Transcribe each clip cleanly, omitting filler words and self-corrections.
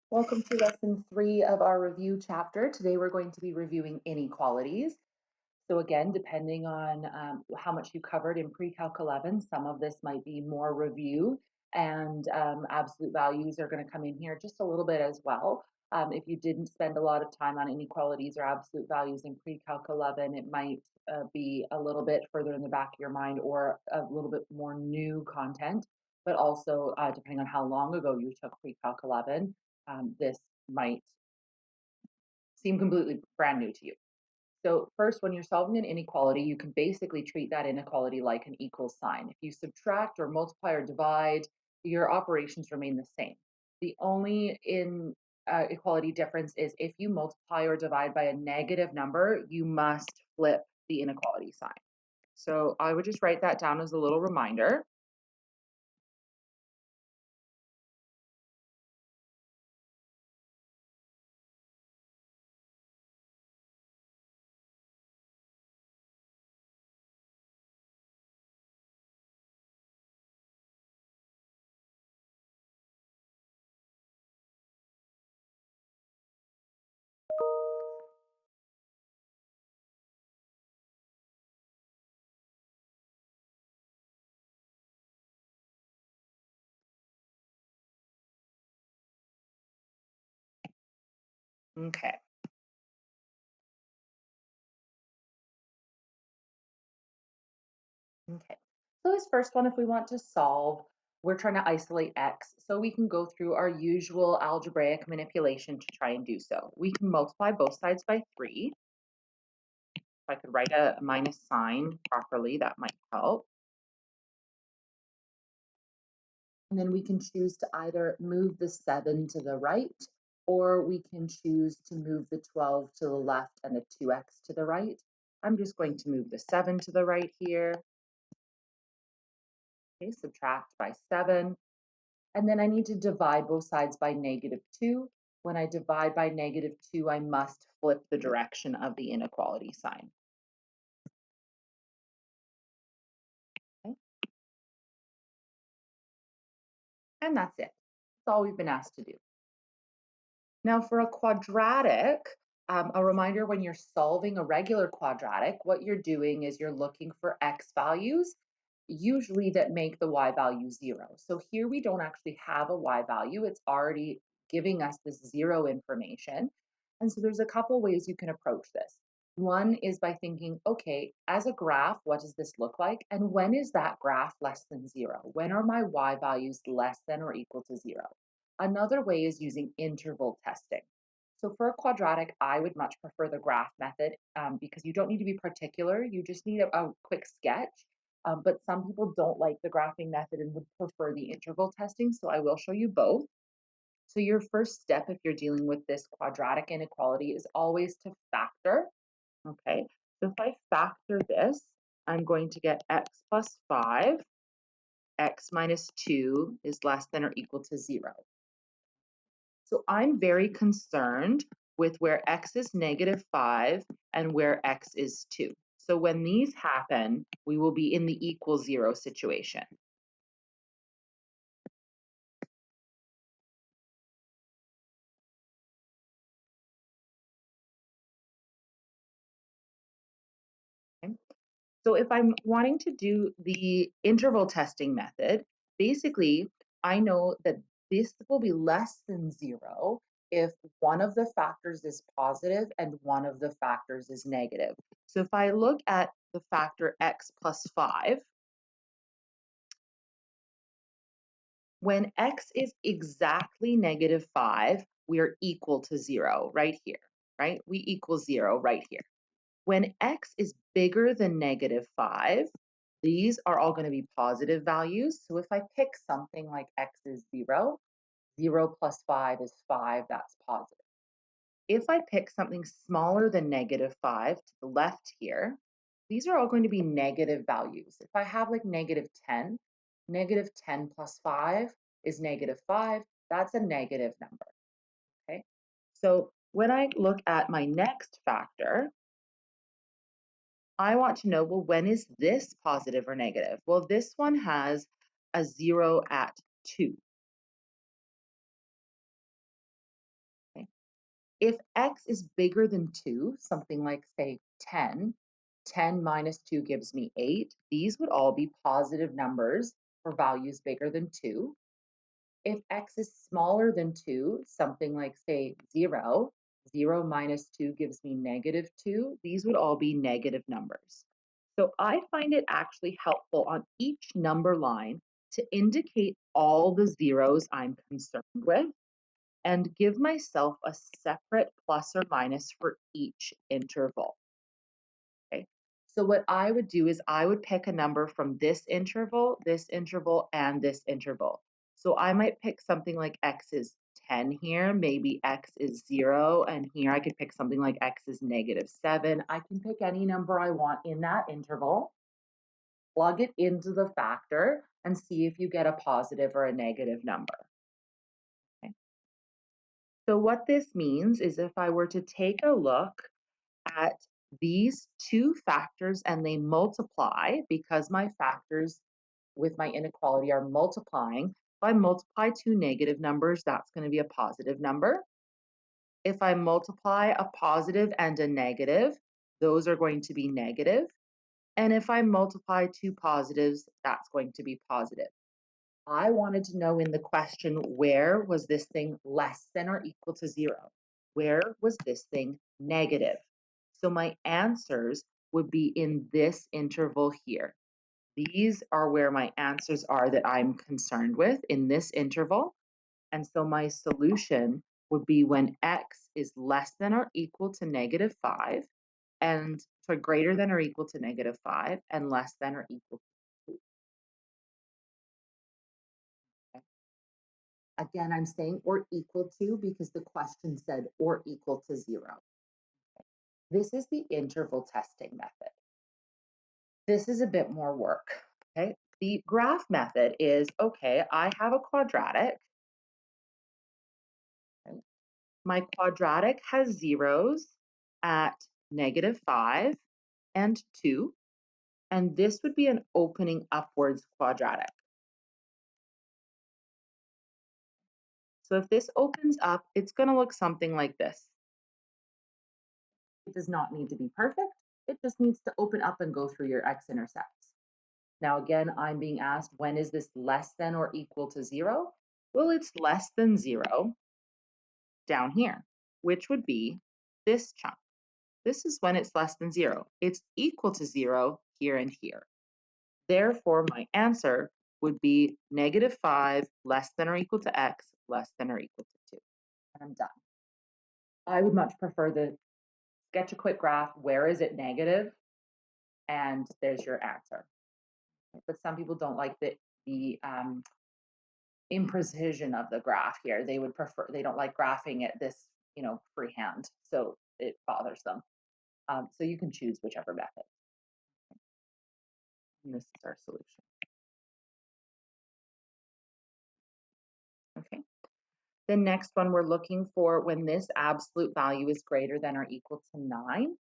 Welcome to lesson 3 of our review chapter. Today we're going to be reviewing inequalities. So again, depending on how much you covered in Pre-Calc 11, some of this might be more review, and absolute values are going to come in here just a little bit as well. If you didn't spend a lot of time on inequalities or absolute values in Pre-Calc 11, it might be a little bit further in the back of your mind or a little bit more new content, but also depending on how long ago you took Pre-Calc 11, this might seem completely brand new to you. So first, when you're solving an inequality, you can basically treat that inequality like an equal sign. If you subtract or multiply or divide, your operations remain the same. The only inequality difference is if you multiply or divide by a negative number, you must flip the inequality sign. So I would just write that down as a little reminder. Okay. Okay. So this first one, if we want to solve, we're trying to isolate x. So we can go through our usual algebraic manipulation to try and do so. We can multiply both sides by 3. If I could write a minus sign properly, that might help. And then we can choose to either move the 7 to the right, or we can choose to move the 12 to the left and the 2x to the right. I'm just going to move the 7 to the right here. Okay, subtract by 7. And then I need to divide both sides by -2. When I divide by -2, I must flip the direction of the inequality sign. Okay? And that's it. That's all we've been asked to do. Now for a quadratic, a reminder when you're solving a regular quadratic, what you're doing is you're looking for x values, usually that make the y value 0. So here we don't actually have a y value. It's already giving us this 0 information. And so there's a couple ways you can approach this. One is by thinking, okay, as a graph, what does this look like? And when is that graph less than 0? When are my y values less than or equal to 0? Another way is using interval testing. So for a quadratic, I would much prefer the graph method because you don't need to be particular. You just need a quick sketch. But some people don't like the graphing method and would prefer the interval testing. So I will show you both. So your first step if you're dealing with this quadratic inequality is always to factor. Okay, so if I factor this, I'm going to get x plus 5, x minus 2 is less than or equal to 0. So I'm very concerned with where x is -5 and where x is 2. So when these happen, we will be in the equal 0 situation. Okay? So if I'm wanting to do the interval testing method, basically I know that this will be less than 0 if one of the factors is positive and one of the factors is negative. So if I look at the factor x plus 5, when x is exactly -5, we are equal to 0 right here, right? We equal 0 right here. When x is bigger than -5, these are all going to be positive values. So if I pick something like x is 0, 0 plus 5 is 5, that's positive. If I pick something smaller than -5 to the left here, these are all going to be negative values. If I have like -10, -10 plus 5 is -5. That's a negative number, okay? So when I look at my next factor, I want to know, well, when is this positive or negative? Well, this one has a 0 at 2. If x is bigger than 2, something like, say, 10, 10 minus 2 gives me 8. These would all be positive numbers for values bigger than 2. If x is smaller than 2, something like, say, 0, 0 minus 2 gives me negative 2. These would all be negative numbers. So I find it actually helpful on each number line to indicate all the zeros I'm concerned with and give myself a separate plus or minus for each interval. Okay. So what I would do is I would pick a number from this interval, and this interval. So I might pick something like x is 10 here, maybe x is 0, and here I could pick something like x is negative 7. I can pick any number I want in that interval, plug it into the factor, and see if you get a positive or a negative number. Okay. So what this means is if I were to take a look at these two factors and they multiply, because my factors with my inequality are multiplying, if I multiply two negative numbers, that's going to be a positive number. If I multiply a positive and a negative, those are going to be negative. And if I multiply two positives, that's going to be positive. I wanted to know in the question, where was this thing less than or equal to 0? Where was this thing negative? So my answers would be in this interval here. These are where my answers are that I'm concerned with in this interval. And so my solution would be when x is less than or equal to negative 5, and for greater than or equal to negative 5, and less than or equal to 2. Again, I'm saying or equal to because the question said or equal to 0. This is the interval testing method. This is a bit more work, okay? The graph method is, okay, I have a quadratic. Okay? My quadratic has zeros at negative 5 and 2, and this would be an opening upwards quadratic. So if this opens up, it's going to look something like this. It does not need to be perfect. It just needs to open up and go through your x-intercepts. Now, again, I'm being asked, when is this less than or equal to 0? Well, it's less than 0 down here, which would be this chunk. This is when it's less than 0. It's equal to 0 here and here. Therefore, my answer would be negative 5 less than or equal to x less than or equal to 2. And I'm done. I would much prefer the sketch a quick graph. Where is it negative? And there's your answer. But some people don't like the imprecision of the graph here. They would prefer, they don't like graphing it this, freehand. So it bothers them. So you can choose whichever method. And this is our solution. Okay. The next one we're looking for when this absolute value is greater than or equal to 9.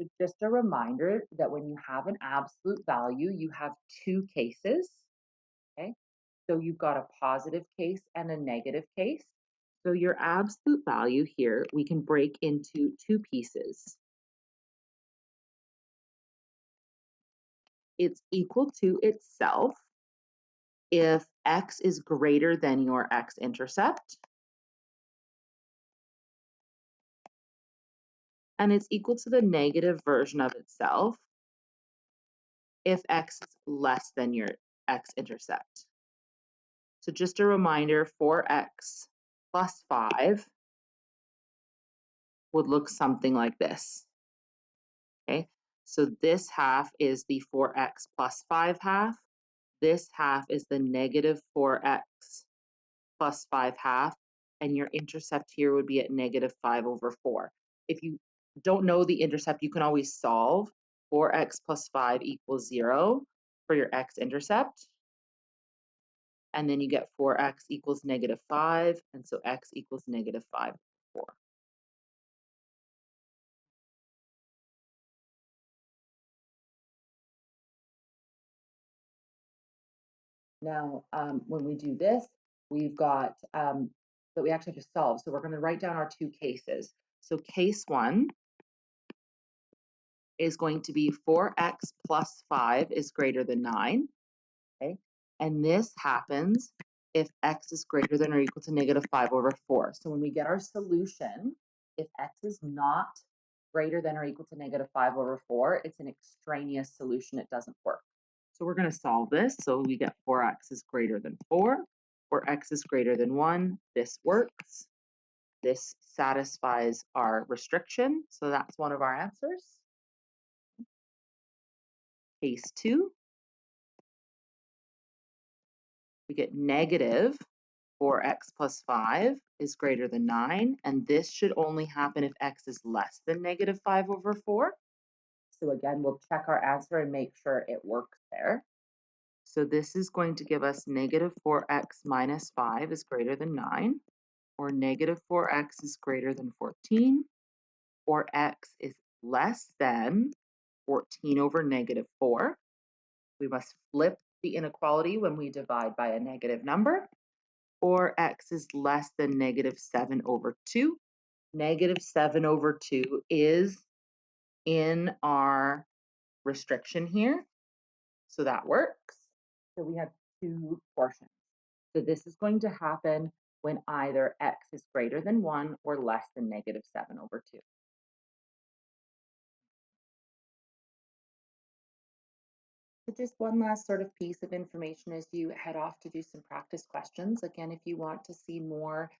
So just a reminder that when you have an absolute value, you have two cases. Okay. So you've got a positive case and a negative case. So your absolute value here, we can break into two pieces. It's equal to itself if x is greater than your x-intercept, and it's equal to the negative version of itself if x is less than your x-intercept. So just a reminder, 4x plus 5 would look something like this. Okay, so this half is the 4x plus 5 half. This half is the negative 4x plus 5 half, and your intercept here would be at negative 5 over 4. If you don't know the intercept, you can always solve. 4x plus 5 equals 0 for your x-intercept. And then you get 4x equals negative 5, and so x equals negative 5 over 4. Now, when we do this, we've got that we actually have to solve. So we're going to write down our two cases. So case 1 is going to be 4x plus 5 is greater than 9. Okay, and this happens if x is greater than or equal to negative 5 over 4. So when we get our solution, if x is not greater than or equal to negative 5 over 4, it's an extraneous solution. It doesn't work. So we're going to solve this. So we get 4x is greater than 4, or x is greater than 1. This works. This satisfies our restriction. So that's one of our answers. Case 2, we get negative 4x plus 5 is greater than 9, and this should only happen if x is less than negative 5 over 4. So again, we'll check our answer and make sure it works there. So this is going to give us negative 4x minus 5 is greater than 9, or negative 4x is greater than 14, or x is less than 14 over negative 4. We must flip the inequality when we divide by a negative number, or x is less than negative 7 over 2. Negative 7 over 2 is in our restriction here, so that works. So we have two portions. So this is going to happen when either x is greater than 1 or less than negative 7 over 2. So just one last sort of piece of information as you head off to do some practice questions. Again, if you want to see more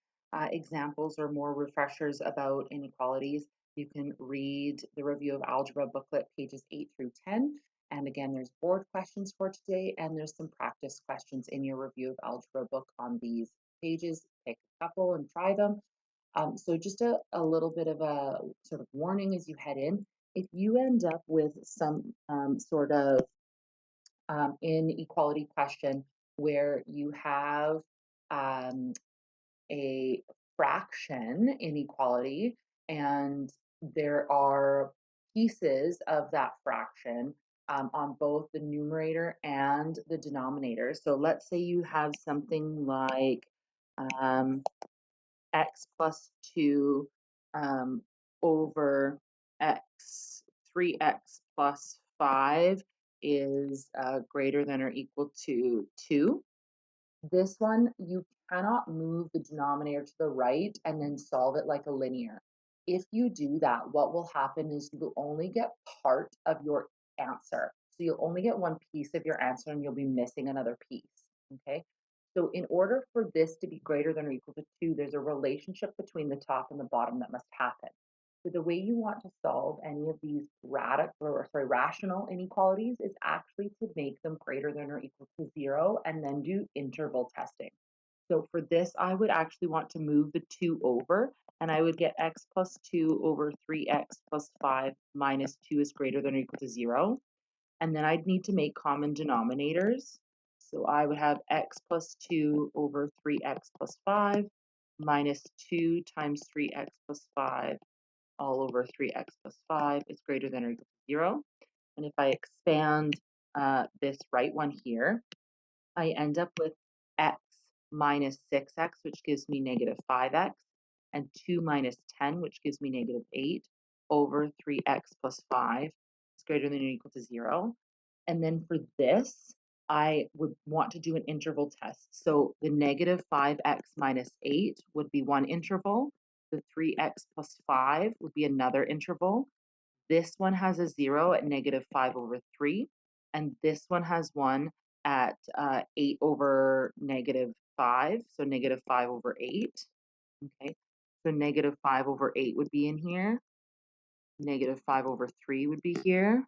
examples or more refreshers about inequalities, you can read the Review of Algebra booklet, pages 8 through 10. And again, there's board questions for today, and there's some practice questions in your Review of Algebra book on these pages. Pick a couple and try them. So just a little bit of a sort of warning as you head in. If you end up with some sort of inequality question where you have a fraction inequality and there are pieces of that fraction on both the numerator and the denominator. So let's say you have something like x plus 2 over x, 3x plus 5 is greater than or equal to 2. This one, you cannot move the denominator to the right and then solve it like a linear. If you do that, what will happen is you will only get part of your answer. So you'll only get one piece of your answer and you'll be missing another piece, okay? So in order for this to be greater than or equal to 2, there's a relationship between the top and the bottom that must happen. So the way you want to solve any of these rational inequalities is actually to make them greater than or equal to 0 and then do interval testing. So for this, I would actually want to move the 2 over, and I would get x plus 2 over 3x plus 5 minus 2 is greater than or equal to 0. And then I'd need to make common denominators. So I would have x plus 2 over 3x plus 5 minus 2 times 3x plus 5 all over 3x plus 5 is greater than or equal to 0. And if I expand this right one here, I end up with x minus 6x, which gives me negative 5x, and 2 minus 10, which gives me negative 8, over 3x plus 5 is greater than or equal to 0. And then for this, I would want to do an interval test. So the negative 5x minus 8 would be one interval. The 3x plus 5 would be another interval. This one has a 0 at negative 5 over 3. And this one has 1 at 8 over negative 5. So negative 5 over 8. Okay. So negative 5 over 8 would be in here. Negative 5 over 3 would be here.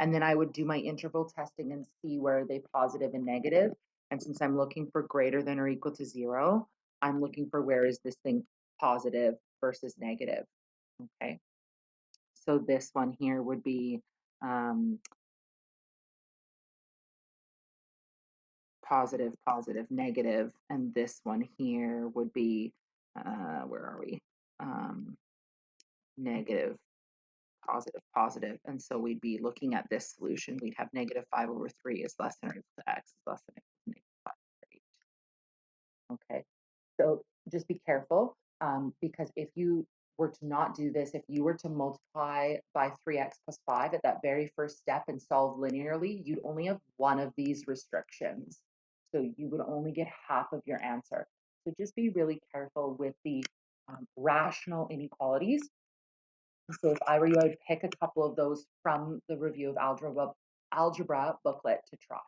And then I would do my interval testing and see where are they positive and negative. And since I'm looking for greater than or equal to 0, I'm looking for where is this thing positive versus negative. Okay. So this one here would be positive, positive, negative, and this one here would be, where are we? Negative, positive, positive. And so we'd be looking at this solution. We'd have negative 5 over 3 is less than or equal to x is less than or equal to negative 5 over 8. Okay, so just be careful because if you were to not do this, if you were to multiply by 3x plus 5 at that very first step and solve linearly, you'd only have one of these restrictions. So you would only get half of your answer. So just be really careful with the rational inequalities. So if I were you, I'd pick a couple of those from the review of algebra booklet to try.